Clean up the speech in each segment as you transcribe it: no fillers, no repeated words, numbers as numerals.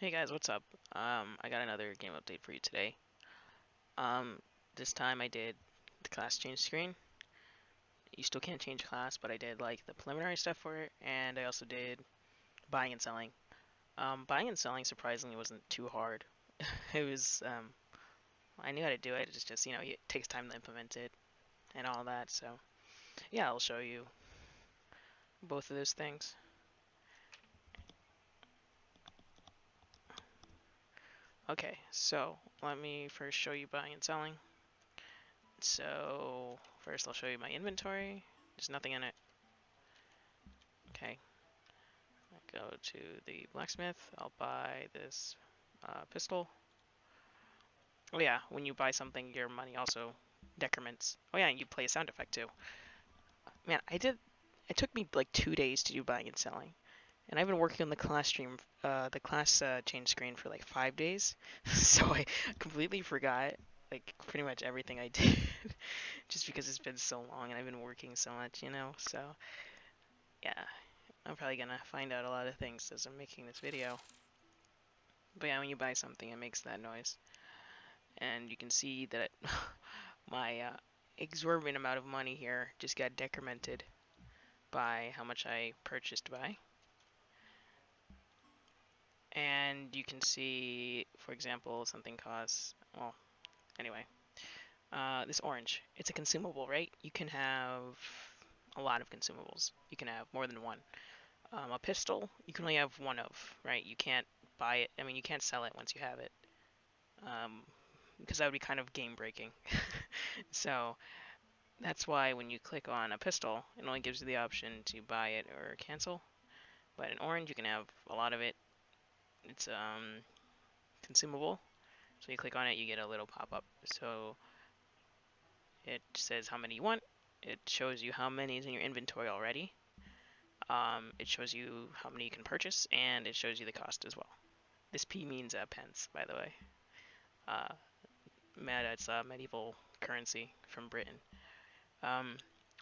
Hey guys, what's up? I got another game update for you today. Um, this time I did the class change screen. You still can't change class, but I did like the preliminary stuff for it, and I also did buying and selling. Buying and selling surprisingly wasn't too hard. It was, I knew how to do it. It's just, it takes time to implement it and all that. So yeah, I'll show you both of those things. Okay, so let me first show you buying and selling. So first I'll show you my inventory. There's nothing in it. Okay, I go to the blacksmith. I'll buy this pistol. Oh yeah, when you buy something, your money also decrements. Oh yeah, and you play a sound effect too. Man, it took me like 2 days to do buying and selling, and I've been working on the class change screen for like 5 days. So I completely forgot like pretty much everything I did, just because it's been so long and I've been working so much. So yeah, I'm probably gonna find out a lot of things as I'm making this video. But yeah, when you buy something, it makes that noise. And you can see that my exorbitant amount of money here just got decremented by how much I purchased by. And you can see, for example, something costs, well, anyway, this orange. It's a consumable, right? You can have a lot of consumables. You can have more than one. A pistol, you can only have one of, right? You can't buy it. I mean, you can't sell it once you have it. Because that would be kind of game breaking. So that's why when you click on a pistol, it only gives you the option to buy it or cancel. But in orange, you can have a lot of it. It's consumable. So you click on it, you get a little pop-up. So it says how many you want. It shows you how many is in your inventory already. It shows you how many you can purchase, and it shows you the cost as well. This P means pence, by the way. It's medieval currency from Britain.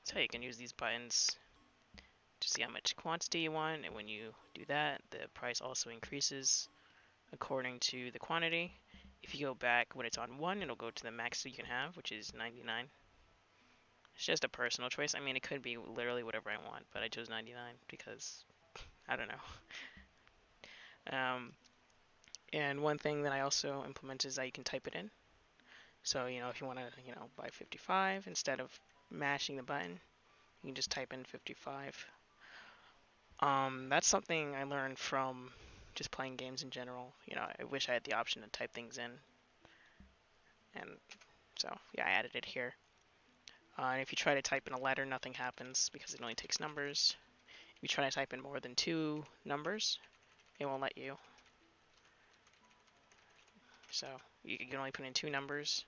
So you can use these buttons to see how much quantity you want, and when you do that, the price also increases according to the quantity. If you go back when it's on 1, it'll go to the max that you can have, which is 99. It's just a personal choice. I mean, it could be literally whatever I want, but I chose 99 because I don't know. And one thing that I also implemented is that you can type it in. So, if you want to, buy 55, instead of mashing the button, you can just type in 55. That's something I learned from just playing games in general. I wish I had the option to type things in. And so, yeah, I added it here. And if you try to type in a letter, nothing happens because it only takes numbers. If you try to type in more than 2 numbers, it won't let you. So you can only put in 2 numbers.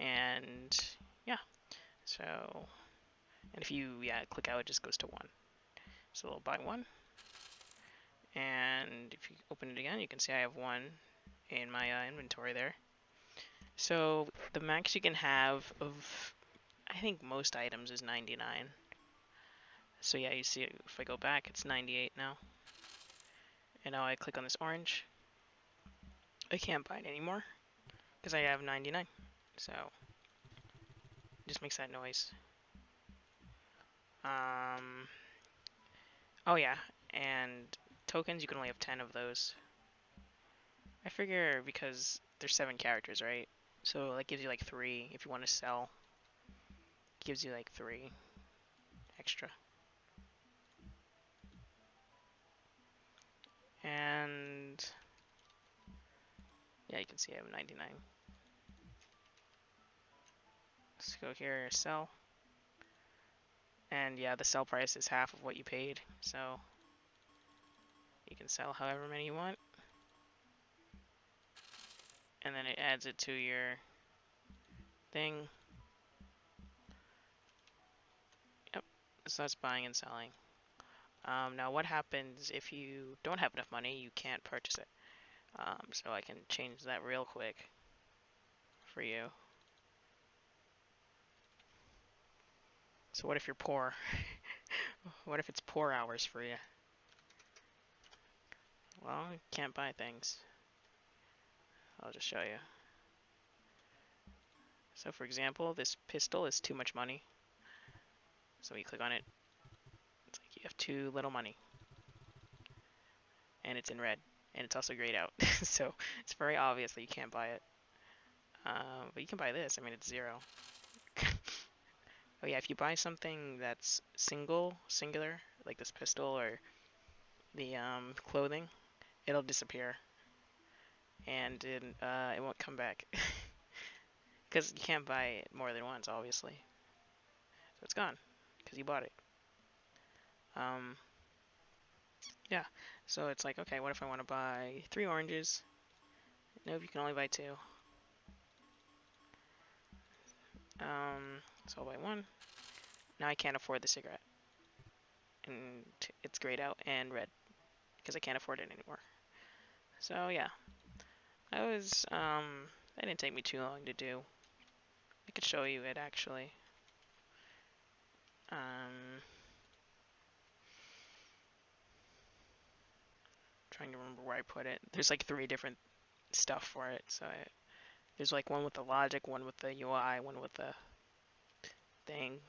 And yeah, so, and if you, click out, it just goes to 1. So we'll buy 1. And if you open it again, you can see I have 1 in my inventory there. So the max you can have of, I think, most items is 99. So yeah, you see, if I go back, it's 98 now. And now I click on this orange. I can't buy it anymore because I have 99. So it just makes that noise. Oh yeah, and tokens, you can only have 10 of those. I figure because there's 7 characters, right? So that gives you like 3 if you want to sell. It gives you like 3 extra. And yeah, you can see I have 99. Let's go here, sell. And yeah, the sell price is half of what you paid, so you can sell however many you want. And then it adds it to your thing. Yep, so that's buying and selling. Now what happens if you don't have enough money, you can't purchase it. So I can change that real quick for you. So what if you're poor? What if it's poor hours for you? Well, you can't buy things. I'll just show you. So for example, this pistol is too much money. So when you click on it, it's like you have too little money. And it's in red. And it's also grayed out. So it's very obvious that you can't buy it. But you can buy this. I mean, it's 0. Oh yeah, if you buy something that's singular, like this pistol or the clothing, it'll disappear. And it won't come back. Because you can't buy it more than once, obviously. So it's gone. Because you bought it. Yeah. So it's like, okay, what if I want to buy 3 oranges? Nope, you can only buy 2. So I'll buy 1. Now I can't afford the cigarette. And it's grayed out and red. Because I can't afford it anymore. So yeah. That didn't take me too long to do. I could show you it actually. Trying to remember where I put it. There's like 3 different stuff for it. So there's like one with the logic, one with the UI, one with the thing.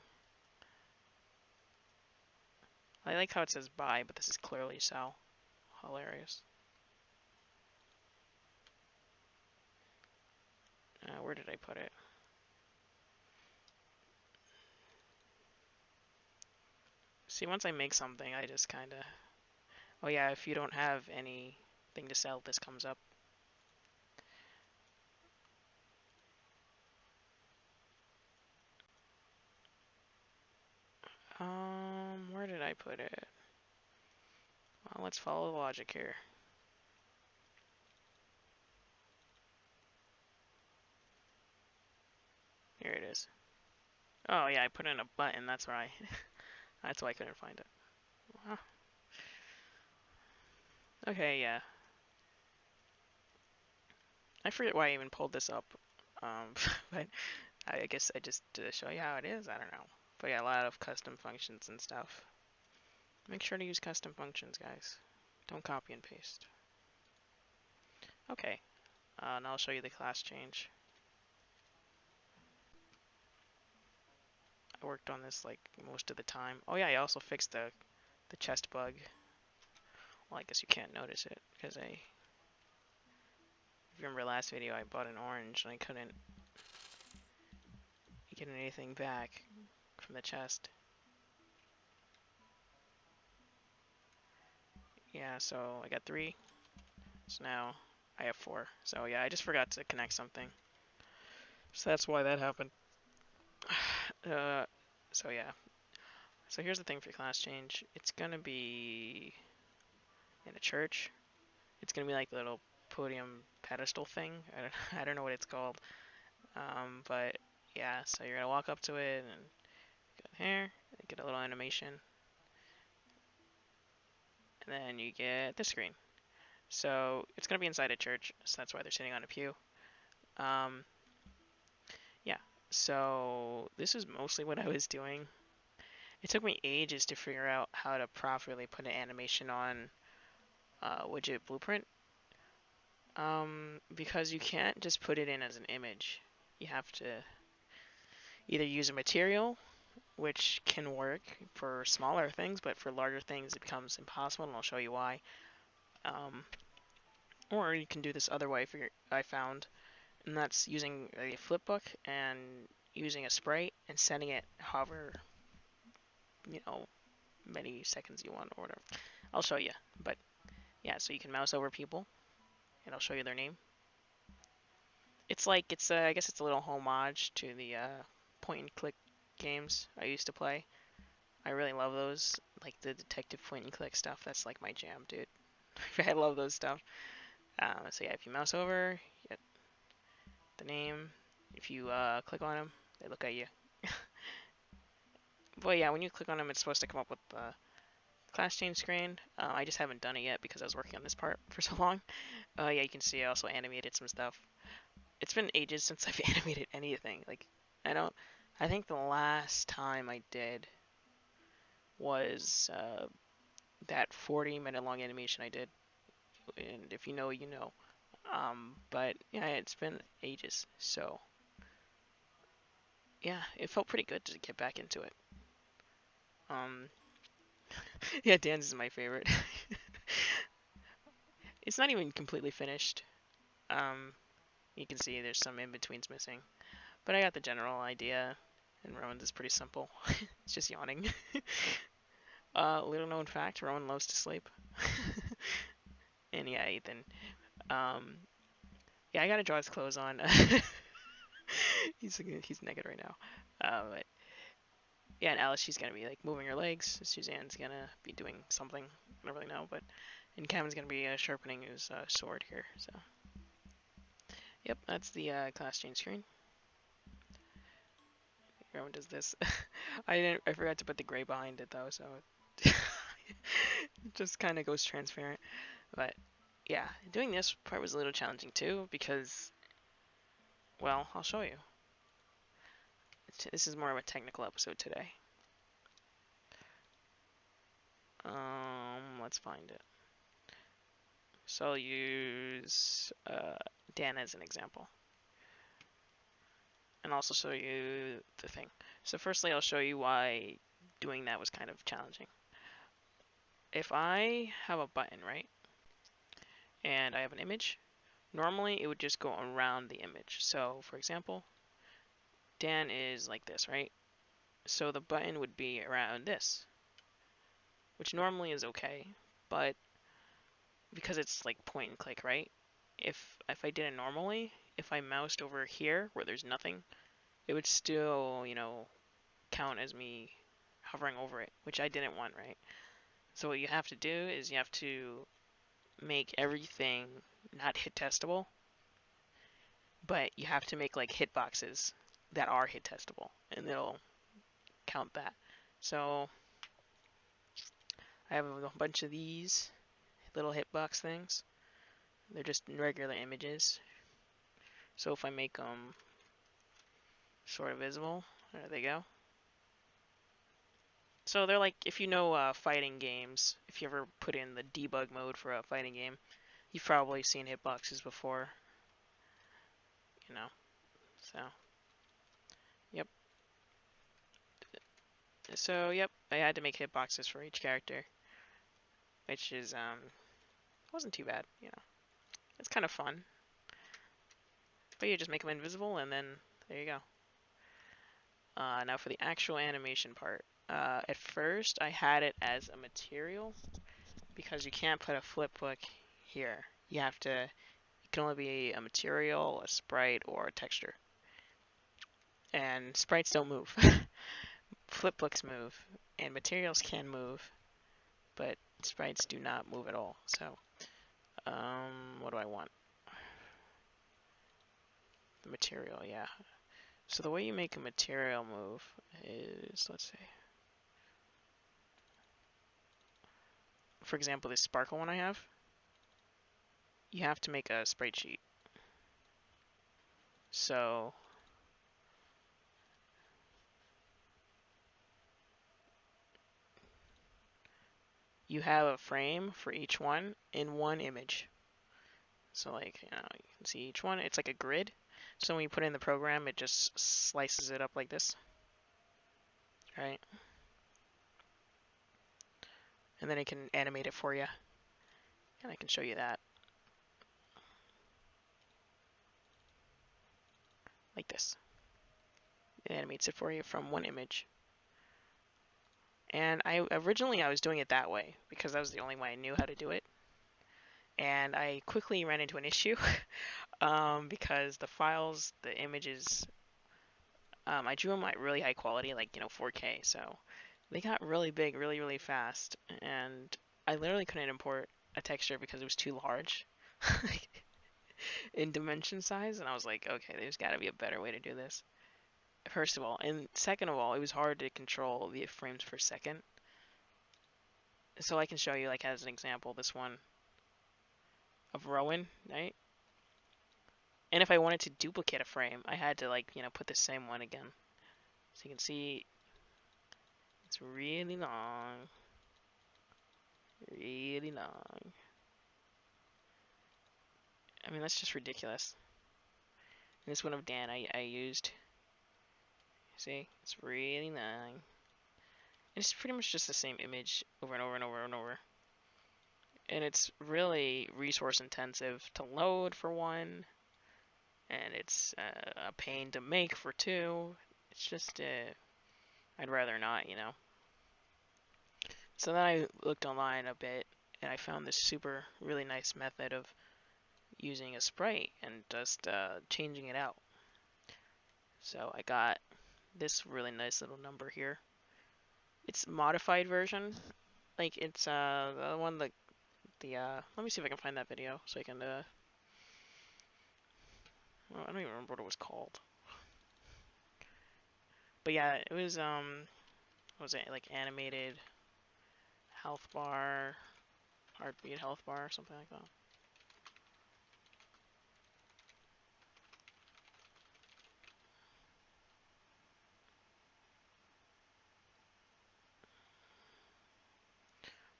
I like how it says buy, but this is clearly sell. Hilarious. Where did I put it? See, once I make something, I just kind of... Oh yeah, if you don't have anything to sell, this comes up. Where did I put it? Well, let's follow the logic here. Here it is. Oh yeah, I put in a button, that's why. That's why I couldn't find it. Huh. Okay, yeah. I forget why I even pulled this up. But I guess I just to show you how it is, I don't know. But yeah, a lot of custom functions and stuff. Make sure to use custom functions, guys. Don't copy and paste. Okay, now I'll show you the class change. I worked on this like most of the time. Oh yeah, I also fixed the chest bug. Well, I guess you can't notice it because if you remember last video, I bought an orange and I couldn't get anything back from the chest. Yeah, so I got 3. So now I have 4. So yeah, I just forgot to connect something. So that's why that happened. So yeah. So here's the thing for class change. It's gonna be in a church. It's gonna be like the little podium pedestal thing. I don't know what it's called. But yeah, so you're gonna walk up to it and go here, get a little animation, and then you get this screen. So it's gonna be inside a church, so that's why they're sitting on a pew. Yeah, so this is mostly what I was doing. It took me ages to figure out how to properly put an animation on widget blueprint. Because you can't just put it in as an image. You have to either use a material, which can work for smaller things, but for larger things it becomes impossible, and I'll show you why. Or you can do this other way I found, and that's using a flipbook and using a sprite and setting it however, many seconds you want or whatever. I'll show you, but yeah, so you can mouse over people, and I'll show you their name. It's like, I guess it's a little homage to the point and click games I used to play. I really love those, like the detective point and click stuff. That's like my jam, dude. I love those stuff. So yeah, if you mouse over, you get the name. If you click on them, they look at you. But yeah, when you click on them, it's supposed to come up with the class change screen. I just haven't done it yet because I was working on this part for so long. Yeah, you can see I also animated some stuff. It's been ages since I've animated anything. Like, I think the last time I did was that 40-minute long animation I did and if you know, you know. But yeah, it's been ages, so yeah, it felt pretty good to get back into it. Um, yeah, Dan's is my favorite. It's not even completely finished. Um, you can see there's some in-betweens missing, but I got the general idea, and Rowan's is pretty simple. It's just yawning. Little known fact, Rowan loves to sleep. And yeah, Ethan. Um, yeah, I gotta draw his clothes on. He's naked right now. But yeah, and Alice, she's gonna be like moving her legs. Suzanne's gonna be doing something. I don't really know, but and Kevin's gonna be sharpening his sword here. So yep, that's the class change screen. Everyone does this. I forgot to put the gray behind it though, so it just kind of goes transparent. But yeah, doing this part was a little challenging too because, well, I'll show you. This is more of a technical episode today. Let's find it. So I'll use Dan as an example, and also show you the thing. So firstly, I'll show you why doing that was kind of challenging. If I have a button, right, and I have an image, normally it would just go around the image. So for example, Dan is like this, right? So the button would be around this, which normally is okay, but because it's like point and click, right? If I did it normally, if I moused over here where there's nothing, it would still, count as me hovering over it, which I didn't want, right? So what you have to do is you have to make everything not hit testable, but you have to make like hitboxes that are hit testable, and it'll count that. So I have a bunch of these little hitbox things. They're just regular images. So if I make them sort of visible, there they go. So they're like, if you know fighting games, if you ever put in the debug mode for a fighting game, you've probably seen hitboxes before, you know. So, yep. So, yep, I had to make hitboxes for each character, which is wasn't too bad, It's kind of fun. But you just make them invisible, and then there you go. Now for the actual animation part. At first, I had it as a material because you can't put a flip book here. You have to. It can only be a material, a sprite, or a texture. And sprites don't move. Flip books move, and materials can move, but sprites do not move at all. So, what do I want? The material, yeah. So the way you make a material move is, let's see. For example, this sparkle one I have, you have to make a sprite sheet. So you have a frame for each one in one image. So like, you can see each one, it's like a grid. So when you put it in the program, it just slices it up like this, right? And then it can animate it for you. And I can show you that. Like this. It animates it for you from one image. And originally I was doing it that way because that was the only way I knew how to do it. And I quickly ran into an issue because the files, the images, I drew them at really high quality, like 4K. So they got really big, really, really fast, and I literally couldn't import a texture because it was too large in dimension size. And I was like, okay, there's got to be a better way to do this. First of all, and second of all, it was hard to control the frames per second. So I can show you, like, as an example, this one of Rowan, right? And if I wanted to duplicate a frame, I had to, like, put the same one again. So you can see it's really long. Really long. I mean, that's just ridiculous. And this one of Dan I used. See? It's really nice. It's pretty much just the same image over and over and over and over. And it's really resource intensive to load for one. And it's a pain to make for two. It's just, I'd rather not, you know. So then I looked online a bit, and I found this really nice method of using a sprite and just changing it out. So I got this really nice little number here. It's modified version. Like, it's the one that let me see if I can find that video so I can well, I don't even remember what it was called. But yeah, it was what was it, like animated health bar, heartbeat health bar, something like that.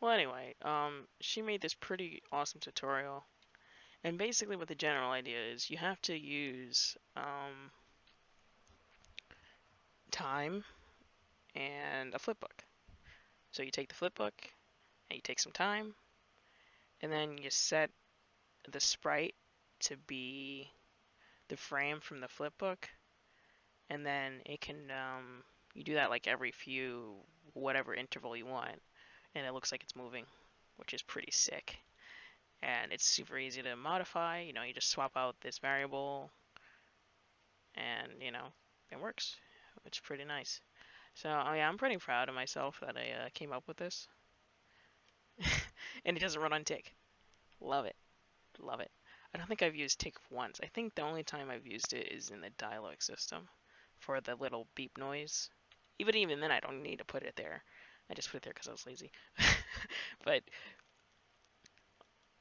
Well, anyway, she made this pretty awesome tutorial, and basically what the general idea is, you have to use time and a flipbook. So you take the flipbook and you take some time, and then you set the sprite to be the frame from the flipbook, and then it can you do that like every few whatever interval you want, and it looks like it's moving, which is pretty sick. And it's super easy to modify. You know, you just swap out this variable, and you know, it works. It's pretty nice. So yeah, I'm pretty proud of myself that I came up with this. And it doesn't run on tick. Love it. Love it. I don't think I've used tick once. I think the only time I've used it is in the dialogue system for the little beep noise. Even then, I don't need to put it there. I just put it there because I was lazy. But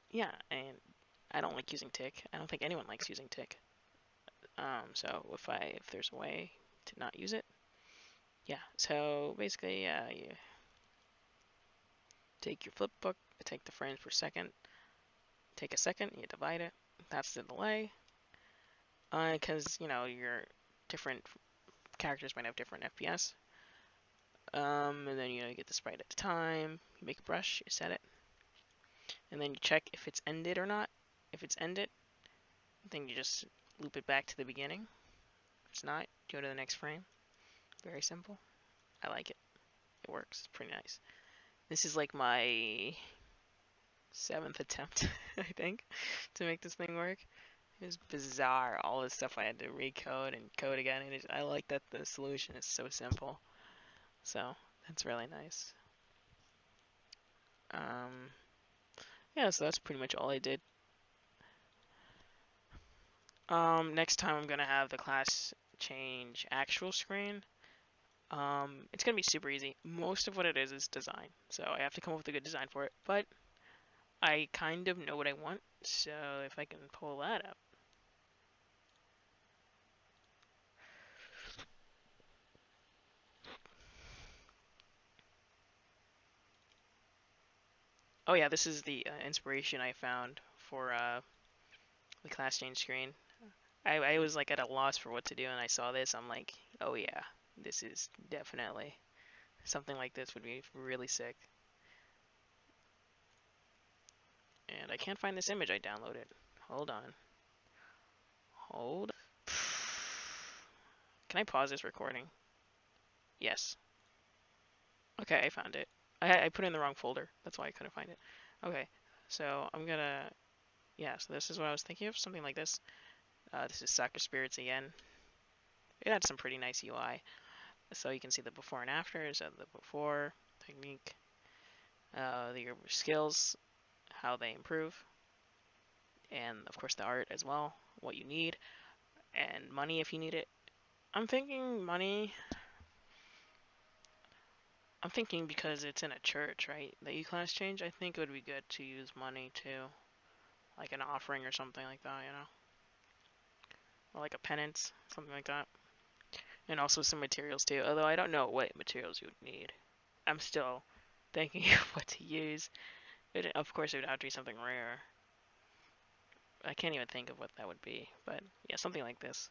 yeah, and I don't like using tick. I don't think anyone likes using tick. So if there's a way to not use it, yeah. So basically, you take your flip book, take the frames per second, take a second, you divide it. That's the delay. Because you know your different characters might have different FPS. And then you get the sprite at the time. You make a brush, you set it, and then you check if it's ended or not. If it's ended, then you just loop it back to the beginning. If it's not, go to the next frame. Very simple. I like it. It works. It's pretty nice. This is like my 7th attempt, I think, to make this thing work. It was bizarre, all this stuff I had to recode and code again. And I like that the solution is so simple. So that's really nice. Yeah, so that's pretty much all I did. Next time I'm gonna have the class change actual screen. It's gonna be super easy. Most of what it is design, so I have to come up with a good design for it. But I kind of know what I want, so if I can pull that up. Oh yeah, this is the inspiration I found for the class change screen. I was like at a loss for what to do, and I saw this. I'm like, oh yeah, this is definitely something like this would be really sick. And I can't find this image I downloaded. Hold on. Hold. Can I pause this recording? Yes. Okay, I found it. I put it in the wrong folder. That's why I couldn't find it. Okay, so I'm gonna. Yeah, so this is what I was thinking of. Something like this. This is Soccer Spirits again. It had some pretty nice UI. So you can see the before and afters of the before technique, your skills, how they improve, and of course the art as well, what you need, and money if you need it. I'm thinking money. I'm thinking because it's in a church, right? The E-class change, I think it would be good to use money too. Like an offering or something like that, you know? Or like a penance, something like that. And also some materials too, although I don't know what materials you would need. I'm still thinking of what to use. Of course, it would have to be something rare. I can't even think of what that would be, but yeah, something like this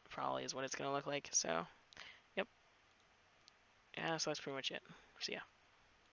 probably is what it's gonna look like. So, yep. Yeah, so that's pretty much it. So yeah.